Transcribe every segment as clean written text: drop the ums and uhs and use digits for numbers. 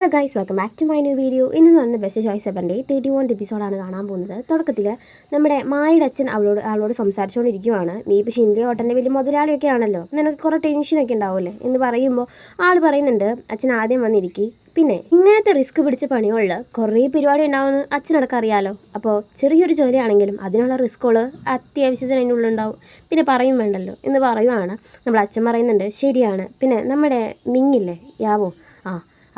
Hello guys, welcome back to my new video. ഇന്ന് പറഞ്ഞ best choice എവറിൻ്റെ 31 എപ്പിസോഡാണ് കാണാൻ പോകുന്നത്. തുടക്കത്തിൽ നമ്മുടെ മായുടെ അച്ഛൻ അവളോട് സംസാരിച്ചുകൊണ്ടിരിക്കുവാണ്. നീ ഇപ്പോൾ ഷിൻഡി ഹോട്ടലിൻ്റെ വലിയ മുതലാളിയൊക്കെ ആണല്ലോ, നിനക്ക് കുറേ ടെൻഷനൊക്കെ ഉണ്ടാവുമല്ലേ എന്ന് പറയുമ്പോൾ ആൾ പറയുന്നുണ്ട്, അച്ഛൻ ആദ്യം വന്നിരിക്കും, പിന്നെ ഇങ്ങനത്തെ റിസ്ക് പിടിച്ച പണികളിൽ കുറേ പരിപാടി ഉണ്ടാവുമെന്ന് അച്ഛനടക്കം അറിയാലോ. അപ്പോൾ ചെറിയൊരു ജോലിയാണെങ്കിലും അതിനുള്ള റിസ്കുകൾ അത്യാവശ്യത്തിന് അതിൻ്റെ ഉള്ളിലുണ്ടാവും, പിന്നെ പറയും വേണ്ടല്ലോ എന്ന് പറയുവാണ്. നമ്മുടെ അച്ഛൻ പറയുന്നുണ്ട്, ശരിയാണ്, പിന്നെ നമ്മുടെ മിങ്ങില്ലേ യാവോ,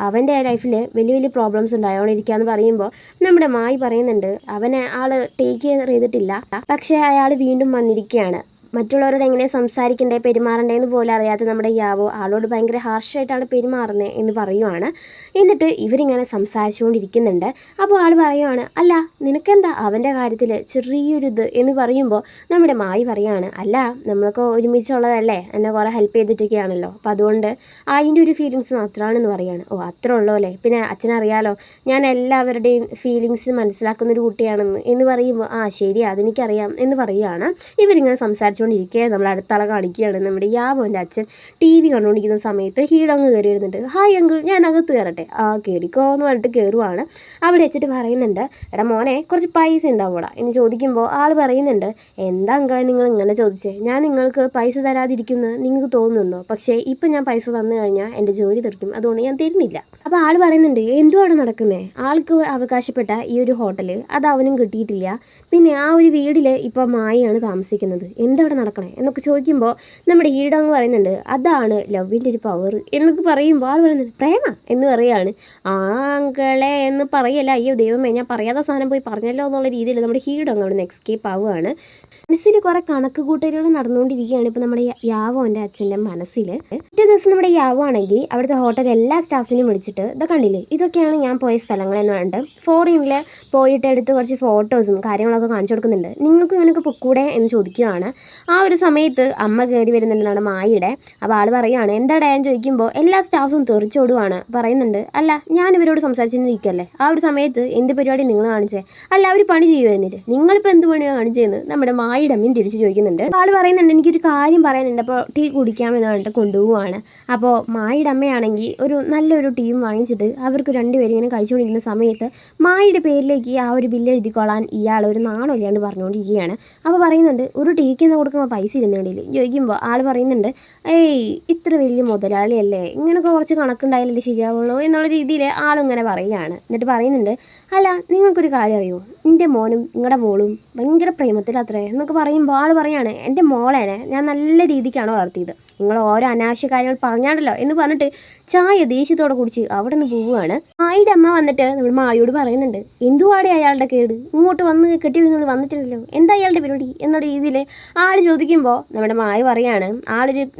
അവൻ്റെ ലൈഫിൽ വലിയ വലിയ പ്രോബ്ലംസ് ഉണ്ടായോണ്ടിരിക്കുകയെന്ന് പറയുമ്പോൾ നമ്മുടെ മായി പറയുന്നുണ്ട്, അവനെ ആൾ ടേക്ക് കെയർ ചെയ്തിട്ടില്ല, പക്ഷേ അയാൾ വീണ്ടും വന്നിരിക്കുകയാണ്. മറ്റുള്ളവരോട് എങ്ങനെ സംസാരിക്കണ്ടേ പെരുമാറണ്ടേന്ന് പോലും അറിയാത്ത നമ്മുടെ യാവോ ആളോട് ഭയങ്കര ഹാർഷായിട്ടാണ് പെരുമാറുന്നത് എന്ന് പറയുവാണ്. എന്നിട്ട് ഇവരിങ്ങനെ സംസാരിച്ചുകൊണ്ടിരിക്കുന്നുണ്ട്. അപ്പോൾ ആൾ പറയുവാണ്, അല്ല നിനക്കെന്താ അവൻ്റെ കാര്യത്തിൽ ചെറിയൊരു ഇത് എന്ന് പറയുമ്പോൾ നമ്മുടെ മായി പറയുകയാണ്, അല്ല നമ്മളൊക്കെ ഒരുമിച്ചുള്ളതല്ലേ, എന്നെ കുറേ ഹെൽപ്പ് ചെയ്തിട്ടൊക്കെയാണല്ലോ, അപ്പോൾ അതുകൊണ്ട് അതിൻ്റെ ഒരു ഫീലിങ്സ് മാത്രമാണെന്ന് പറയുകയാണ്. ഓ അത്ര ഉള്ളൂ അല്ലേ, പിന്നെ അച്ഛനറിയാലോ ഞാൻ എല്ലാവരുടെയും ഫീലിങ്സ് മനസ്സിലാക്കുന്നൊരു കുട്ടിയാണെന്ന് എന്ന് പറയുമ്പോൾ ശരി അതെനിക്കറിയാം എന്ന് പറയുകയാണ്. ഇവരിങ്ങനെ സംസാരിച്ചുകൊണ്ടിരിക്കുക നമ്മൾ അടുത്താളെ കാണിക്കുകയാണ്. നമ്മുടെ യാവോൻ്റെ അച്ഛൻ ടി വി കണ്ടുകൊണ്ടിരിക്കുന്ന സമയത്ത് ഹീഡങ്ങ് കയറി വരുന്നുണ്ട്. ഹായ് അങ്കിൾ, ഞാൻ അകത്ത് കയറട്ടെ? കയറിക്കോ എന്ന് പറഞ്ഞിട്ട് കയറുവാണ്. അവിടെ വെച്ചിട്ട് പറയുന്നുണ്ട്, എടാ മോനെ കുറച്ച് പൈസ ഉണ്ടാവൂടാ എന്ന് ചോദിക്കുമ്പോൾ ആൾ പറയുന്നുണ്ട്, എന്താ അങ്കിളെ നിങ്ങൾ ഇങ്ങനെ ചോദിച്ചേ, ഞാൻ നിങ്ങൾക്ക് പൈസ തരാതിരിക്കുന്നത് നിങ്ങൾക്ക് തോന്നുന്നുണ്ടോ? പക്ഷേ ഇപ്പം ഞാൻ പൈസ തന്നു കഴിഞ്ഞാൽ എൻ്റെ ജോലി തീർക്കും, അതുകൊണ്ട് ഞാൻ തരുന്നില്ല. അപ്പോൾ ആൾ പറയുന്നുണ്ട്, എന്തുവാണ് നടക്കുന്നത്, ആൾക്ക് അവകാശപ്പെട്ട ഈ ഒരു ഹോട്ടൽ അത് അവനും കിട്ടിയിട്ടില്ല, പിന്നെ ആ ഒരു വീട്ടിൽ ഇപ്പോൾ മായയാണ് താമസിക്കുന്നത്, എന്താണ് നടക്കണേ എന്നൊക്കെ ചോദിക്കുമ്പോൾ നമ്മുടെ ഈടങ്ങ് പറയുന്നുണ്ട്, അതാണ് ലവിൻ്റെ ഒരു പവർ എന്നൊക്കെ പറയുമ്പോൾ ആൾ പറയുന്നുണ്ട്, പ്രേമ എന്ന് പറയുകയാണ്. ആങ്കളെ എന്ന് പറയല്ല, അയ്യോ ദൈവമേ ഞാൻ പറയാത്ത സാധനം പോയി പറഞ്ഞല്ലോ എന്നുള്ള രീതിയിൽ നമ്മുടെ ഹീഡങ്ങ് അവിടെ നിന്ന് എസ്കേപ്പ് ആവുകയാണ്. മനസ്സിൽ കുറേ കണക്ക് കൂട്ടലുകൾ നടന്നുകൊണ്ടിരിക്കുകയാണ് ഇപ്പോൾ നമ്മുടെ യാവോൻ്റെ അച്ഛൻ്റെ മനസ്സിൽ. ഒറ്റ ദിവസം നമ്മുടെ യാവോ ആണെങ്കിൽ അവിടുത്തെ ഹോട്ടൽ എല്ലാ സ്റ്റാഫ്സിനെയും വിളിച്ചിട്ട് ഇതൊക്കെ കണ്ടില്ലേ, ഇതൊക്കെയാണ് ഞാൻ പോയ സ്ഥലങ്ങളെന്ന് പറഞ്ഞിട്ട് ഫോറിനിൽ പോയിട്ട് എടുത്ത് കുറച്ച് ഫോട്ടോസും കാര്യങ്ങളൊക്കെ കാണിച്ചു കൊടുക്കുന്നുണ്ട്, നിങ്ങൾക്ക് ഇങ്ങനെയൊക്കെ പൊക്കൂടെ എന്ന് ചോദിക്കുകയാണ്. ആ ഒരു സമയത്ത് അമ്മ കയറി വരുന്നുണ്ടെന്നാണ് മായിയുടെ. അപ്പോൾ ആൾ പറയുകയാണ്, എന്താടാ ഞാൻ ചോദിക്കുമ്പോൾ എല്ലാ സ്റ്റാഫും തെറിച്ചോടുവാണ്. പറയുന്നുണ്ട്, അല്ല ഞാൻ ഇവരോട് സംസാരിച്ചിരിക്കുകയല്ലേ, ആ ഒരു സമയത്ത് എന്ത് പരിപാടി നിങ്ങൾ കാണിച്ചേ, അല്ല അവർ പണി ചെയ്യുമായിരുന്നില്ല, നിങ്ങളിപ്പോൾ എന്ത് പണിയാണ് കാണിച്ചതെന്ന് നമ്മുടെ മായിയുടെ അമ്മയും തിരിച്ച് ചോദിക്കുന്നുണ്ട്. ആൾ പറയുന്നുണ്ട്, എനിക്കൊരു കാര്യം പറയാനുണ്ട്, അപ്പോൾ ടീ കുടിക്കാമെന്ന് പറഞ്ഞിട്ട് കൊണ്ടുപോവുകയാണ്. അപ്പോൾ മായിയുടെ അമ്മയാണെങ്കിൽ ഒരു നല്ലൊരു ടീം വാങ്ങിച്ചിട്ട് അവർക്ക് രണ്ടുപേരും ഇങ്ങനെ കഴിച്ചുകൊണ്ടിരിക്കുന്ന സമയത്ത് മായിയുടെ പേരിലേക്ക് ആ ഒരു ബില്ല് എഴുതിക്കൊള്ളാൻ ഇയാൾ ഒരു നാണമില്ലാണ്ട് പറഞ്ഞുകൊണ്ടിരിക്കുകയാണ്. അപ്പോൾ പറയുന്നുണ്ട്, ഒരു ടീക്ക് എന്ന് കൊടുക്കുമ്പോൾ പൈസ ഇരുന്നുണ്ടെങ്കിൽ ചോദിക്കുമ്പോൾ ആൾ പറയുന്നുണ്ട്, ഇത്ര വലിയ മുതലാളിയല്ലേ, ഇങ്ങനെയൊക്കെ കുറച്ച് കണക്കുണ്ടായാലല്ലേ ശരിയാവുള്ളൂ എന്നുള്ള രീതിയിൽ ആളിങ്ങനെ പറയുകയാണ്. എന്നിട്ട് പറയുന്നുണ്ട്, അല്ല നിങ്ങൾക്കൊരു കാര്യം അറിയുമോ, എൻ്റെ മോനും നിങ്ങളുടെ മോളും ഭയങ്കര പ്രേമത്തിലത്രേ എന്നൊക്കെ പറയുമ്പോൾ ആൾ പറയാണ്, എൻ്റെ മോളേനെ ഞാൻ നല്ല രീതിക്കാണ് വളർത്തിയത്, നിങ്ങൾ ഓരോ അനാവശ്യ കാര്യങ്ങൾ പറഞ്ഞാണല്ലോ എന്ന് പറഞ്ഞിട്ട് ചായ ദേഷ്യത്തോടെ കുടിച്ച് അവിടെ നിന്ന് പോവുകയാണ്. മായിയുടെ അമ്മ വന്നിട്ട് നമ്മൾ മായോട് പറയുന്നുണ്ട്, എന്തുവാടെ അയാളുടെ കേട്, ഇങ്ങോട്ട് വന്ന് കെട്ടിയിരുന്നുകൊണ്ട് വന്നിട്ടില്ലല്ലോ, എന്താ അയാളുടെ പരിപാടി എന്നുള്ള രീതിയിൽ ആൾ ചോദിക്കുമ്പോൾ നമ്മുടെ മായ പറയാണ്,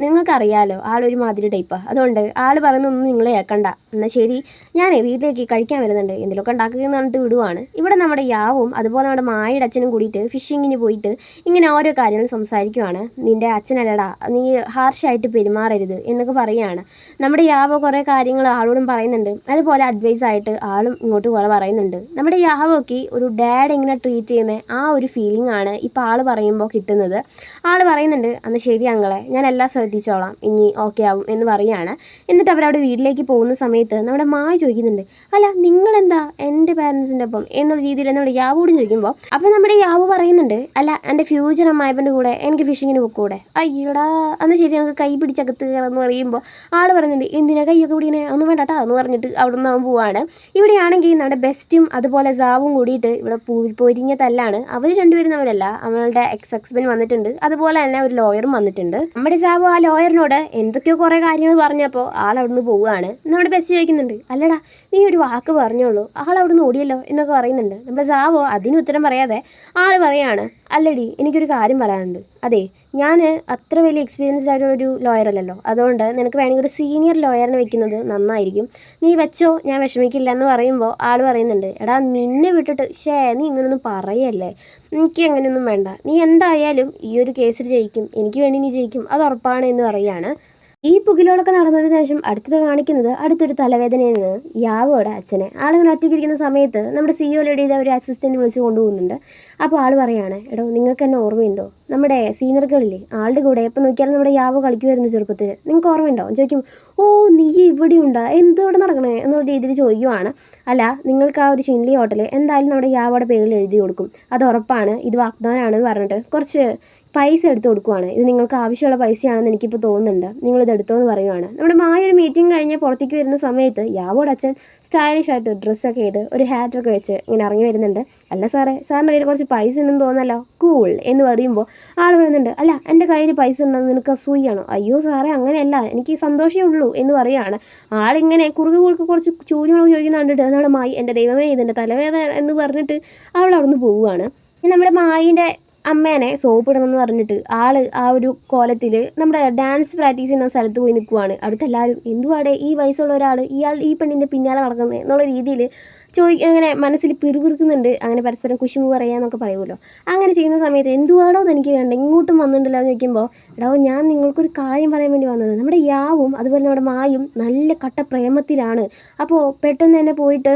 നിങ്ങൾക്കറിയാലോ ആളൊരു മാതിരി ടൈപ്പാണ്, അതുകൊണ്ട് ആൾ പറയുന്നൊന്നും നിങ്ങൾ കേൾക്കണ്ട, എന്നാൽ ശരി ഞാൻ വീട്ടിലേക്ക് കഴിക്കാൻ വരുന്നുണ്ട് എന്തെങ്കിലുമൊക്കെ ഉണ്ടാക്കുകയെന്ന് പറഞ്ഞിട്ട് വിടുവാണ്. ഇവിടെ നമ്മുടെ യാവും അതുപോലെ നമ്മുടെ മായയുടെ അച്ഛനും കൂടിയിട്ട് ഫിഷിങ്ങിന് പോയിട്ട് ഇങ്ങനെ ഓരോ കാര്യങ്ങൾ സംസാരിക്കുവാണ്. നിൻ്റെ അച്ഛനല്ലടാ, നീ ഹാർഷായിട്ട് പെരുമാറരുത് എന്നൊക്കെ പറയുകയാണ്. നമ്മുടെ യാവോ കുറേ കാര്യങ്ങൾ ആളോടും പറയുന്നുണ്ട്, അതുപോലെ അഡ്വൈസ് ആയിട്ട് ആളും ഇങ്ങോട്ട് കുറേ പറയുന്നുണ്ട്. നമ്മുടെ യാവോക്ക് ഒരു ഡാഡ് എങ്ങനെ ട്രീറ്റ് ചെയ്യുന്ന ആ ഒരു ഫീലിംഗ് ആണ് ഇപ്പോൾ ആൾ പറയുമ്പോൾ കിട്ടുന്നത്. ആൾ പറയുന്നുണ്ട്, അന്ന് ശരി അങ്ങളെ ഞാൻ എല്ലാം ശ്രദ്ധിച്ചോളാം, ഇനി ഓക്കെ ആവും എന്ന് പറയുകയാണ്. എന്നിട്ട് അവരവിടെ വീട്ടിലേക്ക് പോകുന്ന സമയത്ത് നമ്മുടെ മായ ചോദിക്കുന്നുണ്ട്, അല്ല നിങ്ങളെന്താ എൻ്റെ പാരൻസിൻ്റെ ഒപ്പം എന്നുള്ള രീതിയിൽ നമ്മുടെ യാവോട് ചോദിക്കുമ്പോൾ അപ്പോൾ നമ്മുടെ യാവോ പറയുന്നുണ്ട്, അല്ല എൻ്റെ ഫ്യൂച്ചർ അമ്മായപ്പൻ്റെ കൂടെ എനിക്ക് ഫിഷിങ്ങിന് പോക്കൂടെ, അയ്യോടാ അന്ന് ശരി നമുക്ക് കൈ പിടിച്ചകത്ത് കയറാമെന്ന് പറയുമ്പോൾ ആൾ പറയുന്നുണ്ട്, എന്തിനാ കൈയൊക്കെ പിടിക്കണേ, ഒന്നും വേണ്ടാട്ടാ എന്ന് പറഞ്ഞിട്ട് അവിടെ നിന്ന് അവൻ പോവാണ്. ഇവിടെയാണെങ്കിൽ നമ്മുടെ ബെസ്റ്റും അതുപോലെ സാവും കൂടിയിട്ട് ഇവിടെ പൊരിഞ്ഞ തല്ലാണ്. അവർ രണ്ടുപേരും തമ്മിലല്ല, അവളുടെ ഹസ്ബൻഡ് വന്നിട്ടുണ്ട്, അതുപോലെ തന്നെ ഒരു ലോയറും വന്നിട്ടുണ്ട്. നമ്മുടെ സാവു ആ ലോയറിനോട് എന്തൊക്കെയോ കുറേ കാര്യങ്ങൾ പറഞ്ഞപ്പോൾ ആൾ അവിടെ നിന്ന് പോവുകയാണ്. നമ്മുടെ ബെസ്റ്റ് ചോദിക്കുന്നുണ്ട്, അല്ലടാ നീ ഒരു വാക്ക് പറഞ്ഞോളൂ, ആൾ അവിടെ നിന്ന് ഓടിയല്ലോ എന്നൊക്കെ പറയുന്നുണ്ട്. നമ്മുടെ സാവോ അതിന് ഉത്തരം പറയാതെ ആൾ പറയാണ്, അല്ലടി എനിക്കൊരു കാര്യം പറയാനുണ്ട്, അതെ ഞാൻ അത്ര വലിയ എക്സ്പീരിയൻസ്ഡ് ആയിട്ടുള്ളൊരു ലോയർ അല്ലല്ലോ, അതുകൊണ്ട് നിനക്ക് വേണമെങ്കിൽ ഒരു സീനിയർ ലോയറിനെ വെക്കുന്നത് നന്നായിരിക്കും, നീ വെച്ചോ ഞാൻ വിഷമിക്കില്ല എന്ന് പറയുമ്പോൾ ആൾ പറയുന്നുണ്ട്, എടാ നിന്നെ വിട്ടിട്ട് നീ ഇങ്ങനെയൊന്നും പറയല്ലേ, എനിക്ക് അങ്ങനെയൊന്നും വേണ്ട, നീ എന്തായാലും ഈ ഒരു കേസിൽ ജയിക്കും, എനിക്ക് വേണ്ടി നീ ജയിക്കും അത് ഉറപ്പാണ് എന്ന് പറയുകയാണ്. ഈ പുകിലോടൊക്കെ നടന്നതിന് ശേഷം അടുത്തത് കാണിക്കുന്നത് അടുത്തൊരു തലവേദനയാണ് യാവോടെ അച്ഛനെ. ആളിങ്ങനെ ഒറ്റയ്ക്കിരിക്കുന്ന സമയത്ത് നമ്മുടെ CEO ലേഡിയുടെ ഒരു അസിസ്റ്റൻറ്റ് വിളിച്ച് കൊണ്ടുപോകുന്നുണ്ട്. അപ്പോൾ ആൾ പറയാണ്, എടോ നിങ്ങൾക്ക് എന്നെ ഓർമ്മയുണ്ടോ, നമ്മുടെ സീനിയറുകളില്ലേ ആളുടെ കൂടെ എപ്പോൾ നോക്കിയാലും നമ്മുടെ യാവോ കളിക്കുമായിരുന്നു ചെറുപ്പത്തിൽ, നിങ്ങൾക്ക് ഓർമ്മയുണ്ടോ ചോദിക്കും. ഓ നീ ഇവിടെ ഉണ്ടാ, എന്തോടെ നടക്കണേ എന്നുള്ള രീതിയിൽ ചോദിക്കുവാണ്. അല്ല നിങ്ങൾക്ക് ആ ഒരു ചിൻലി ഹോട്ടൽ എന്തായാലും നമ്മുടെ യാവോടെ പേരിൽ എഴുതി കൊടുക്കും, അത് ഉറപ്പാണ്, ഇത് വാഗ്ദാനമാണെന്ന് പറഞ്ഞിട്ട് കുറച്ച് പൈസ എടുത്ത് കൊടുക്കുവാണ്. ഇത് നിങ്ങൾക്ക് ആവശ്യമുള്ള പൈസയാണെന്ന് എനിക്കിപ്പോൾ തോന്നുന്നുണ്ട്, നിങ്ങളിത് എടുത്തോ എന്ന് പറയുവാണ്. നമ്മുടെ മായ ഒരു മീറ്റിംഗ് കഴിഞ്ഞ് പുറത്തേക്ക് വരുന്ന സമയത്ത് യാവോടെ അച്ഛൻ സ്റ്റൈലിഷ് ആയിട്ട് ഡ്രസ്സൊക്കെ ചെയ്ത് ഒരു ഹാറ്റൊക്കെ വെച്ച് ഇങ്ങനെ ഇറങ്ങി വരുന്നുണ്ട്. അല്ല സാറേ, സാറിൻ്റെ കയ്യിൽ കുറച്ച് പൈസ ഉണ്ടെന്ന് തോന്നല്ലോ, കൂൾ എന്ന് പറയുമ്പോൾ ആൾ പറയുന്നുണ്ട്, അല്ല എൻ്റെ കയ്യിൽ പൈസ ഉണ്ടെന്ന് നിനക്ക് അസൂയാണോ? അയ്യോ സാറേ അങ്ങനെയല്ല, എനിക്ക് സന്തോഷമേ ഉള്ളൂ എന്ന് പറയുകയാണ്. ആളിങ്ങനെ കുറുകുകൾക്ക് കുറച്ച് ചോദ്യങ്ങളൊക്കെ ചോദിക്കുന്ന കണ്ടിട്ട് നമ്മുടെ മായി എൻ്റെ ദൈവമേ ഇതിൻ്റെ തലവേദന എന്ന് പറഞ്ഞിട്ട് അവൾ അവിടെ നിന്ന് പോവുകയാണ്. നമ്മുടെ മായിൻ്റെ അമ്മേനെ സോപ്പ് ഇടണമെന്ന് പറഞ്ഞിട്ട് ആൾ ആ ഒരു കോലത്തിൽ നമ്മുടെ ഡാൻസ് പ്രാക്ടീസ് ചെയ്യുന്ന സ്ഥലത്ത് പോയി നിൽക്കുവാണ്. അടുത്തെല്ലാവരും എന്തുവാടെ ഈ വയസ്സുള്ള ഒരാൾ ഈ പെണ്ണിൻ്റെ പിന്നാലെ നടക്കുന്നത് എന്നുള്ള രീതിയിൽ അങ്ങനെ മനസ്സിൽ പിറുപിറുക്കുന്നുണ്ട്. അങ്ങനെ പരസ്പരം കുശുമ്പ് പറയാന്നൊക്കെ പറയുമല്ലോ. അങ്ങനെ ചെയ്യുന്ന സമയത്ത് എന്തുവാടോ എനിക്ക് വേണ്ട, ഇങ്ങോട്ടും വന്നിട്ടുണ്ടല്ലോ എന്ന് ചോദിക്കുമ്പോൾ, എടോ ഞാൻ നിങ്ങൾക്കൊരു കാര്യം പറയാൻ വേണ്ടി വന്നത്, നമ്മുടെ യാവും അതുപോലെ നമ്മുടെ മായും നല്ല കട്ട പ്രേമത്തിലാണ്. അപ്പോൾ പെട്ടെന്ന് തന്നെ പോയിട്ട്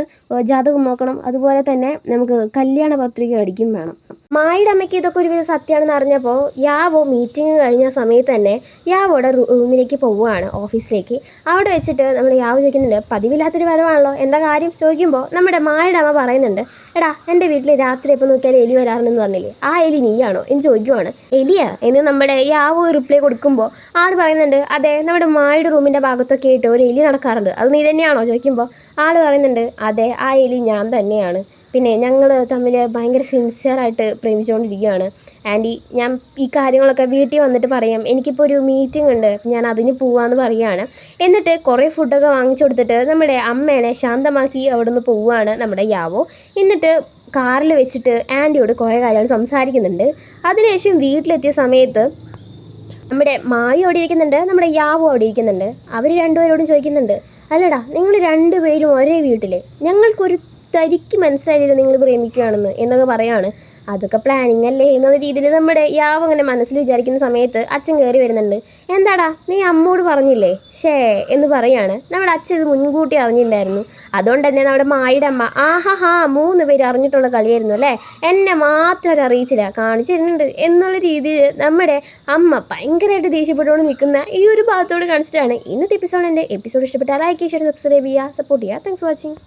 ജാതകം നോക്കണം, അതുപോലെ തന്നെ നമുക്ക് കല്യാണ പത്രിക അടിക്കും വേണം. മായുടെ അമ്മയ്ക്ക് ഇതൊക്കെ ഒരുവിധം സത്യമാണെന്ന് അറിഞ്ഞപ്പോൾ യാവോ മീറ്റിംഗ് കഴിഞ്ഞ സമയത്ത് തന്നെ യാവോടെ റൂമിലേക്ക് പോവുകയാണ്, ഓഫീസിലേക്ക്. അവിടെ വെച്ചിട്ട് നമ്മുടെ യാവോ ചോദിക്കുന്നുണ്ട്, പതിവില്ലാത്തൊരു വരവാണല്ലോ, എന്താ കാര്യം ചോദിക്കുമ്പോൾ നമ്മുടെ മായുടെ അമ്മ പറയുന്നുണ്ട്, എടാ എൻ്റെ വീട്ടിൽ രാത്രി എപ്പോൾ നോക്കിയാലും എലി വരാറുണ്ടെന്ന് പറഞ്ഞില്ലേ, ആ എലി നീയാണോ എന്ന് ചോദിക്കുവാണ്. എലിയാ എന്ന് നമ്മുടെ യാവോ റിപ്ലൈ കൊടുക്കുമ്പോൾ ആൾ പറയുന്നുണ്ട്, അതെ നമ്മുടെ മായുടെ റൂമിൻ്റെ ഭാഗത്തൊക്കെ ആയിട്ട് ഒരു എലി നടക്കാറുണ്ട്, അത് നീ തന്നെയാണോ ചോദിക്കുമ്പോൾ ആൾ പറയുന്നുണ്ട്, അതെ ആ എലി ഞാൻ തന്നെയാണ്, പിന്നെ ഞങ്ങൾ തമ്മിൽ ഭയങ്കര സിൻസിയറായിട്ട് പ്രേമിച്ചുകൊണ്ടിരിക്കുകയാണ് ആൻറ്റി, ഞാൻ ഈ കാര്യങ്ങളൊക്കെ വീട്ടിൽ വന്നിട്ട് പറയാം, എനിക്കിപ്പോൾ ഒരു മീറ്റിംഗ് ഉണ്ട്, ഞാൻ അതിന് പോവാമെന്ന് പറയുകയാണ്. എന്നിട്ട് കുറേ ഫുഡൊക്കെ വാങ്ങിച്ചു കൊടുത്തിട്ട് നമ്മുടെ അമ്മേനെ ശാന്തമാക്കി അവിടെ നിന്ന് പോവുകയാണ് നമ്മുടെ യാവോ. എന്നിട്ട് കാറിൽ വെച്ചിട്ട് ആൻറ്റിയോട് കുറേ കാര്യങ്ങൾ സംസാരിക്കുന്നുണ്ട്. അതിനുശേഷം വീട്ടിലെത്തിയ സമയത്ത് നമ്മുടെ മായി അവിടെ ഇരിക്കുന്നുണ്ട്, നമ്മുടെ യാവോ അവിടെ ഇരിക്കുന്നുണ്ട്. അവർ രണ്ടുപേരോടും ചോദിക്കുന്നുണ്ട്, അല്ലടാ നിങ്ങൾ രണ്ടുപേരും ഒരേ വീട്ടിൽ, ഞങ്ങൾക്കൊരു തരിക്ക് മനസ്സിലായില്ല നിങ്ങൾ പ്രേമിക്കുകയാണെന്ന് എന്നൊക്കെ പറയാണ്. അതൊക്കെ പ്ലാനിങ് അല്ലേ എന്നുള്ള രീതിയിൽ നമ്മുടെ യാവ് അങ്ങനെ മനസ്സിൽ വിചാരിക്കുന്ന സമയത്ത് അച്ഛൻ കയറി വരുന്നുണ്ട്. എന്താടാ നീ അമ്മോട് പറഞ്ഞില്ലേ ഷേ എന്ന് പറയാണ്. നമ്മുടെ അച്ഛൻ ഇത് മുൻകൂട്ടി അറിഞ്ഞിട്ടുണ്ടായിരുന്നു, അതുകൊണ്ട് തന്നെ നമ്മുടെ മായുടെ അമ്മ ആഹാ 3 പേര് അറിഞ്ഞിട്ടുള്ള കളിയായിരുന്നു അല്ലേ, എന്നെ മാത്രം അറിയിച്ചില്ല, കാണിച്ചിരുന്നുണ്ട് എന്നുള്ള രീതിയിൽ നമ്മുടെ അമ്മ ഭയങ്കരമായിട്ട് ദേഷ്യപ്പെട്ടുകൊണ്ട് നിൽക്കുന്ന ഈ ഒരു ഭാഗത്തോട് കാണിച്ചിട്ടാണ് ഇന്നത്തെ എപ്പിസോഡ്. എൻ്റെ എപ്പിസോഡ് ഇഷ്ടപ്പെട്ടാൽ ലൈക്ക് ചെയ്യുക, സബ്സ്ക്രൈബ് ചെയ്യുക, സപ്പോർട്ട് ചെയ്യുക. Thanks for watching.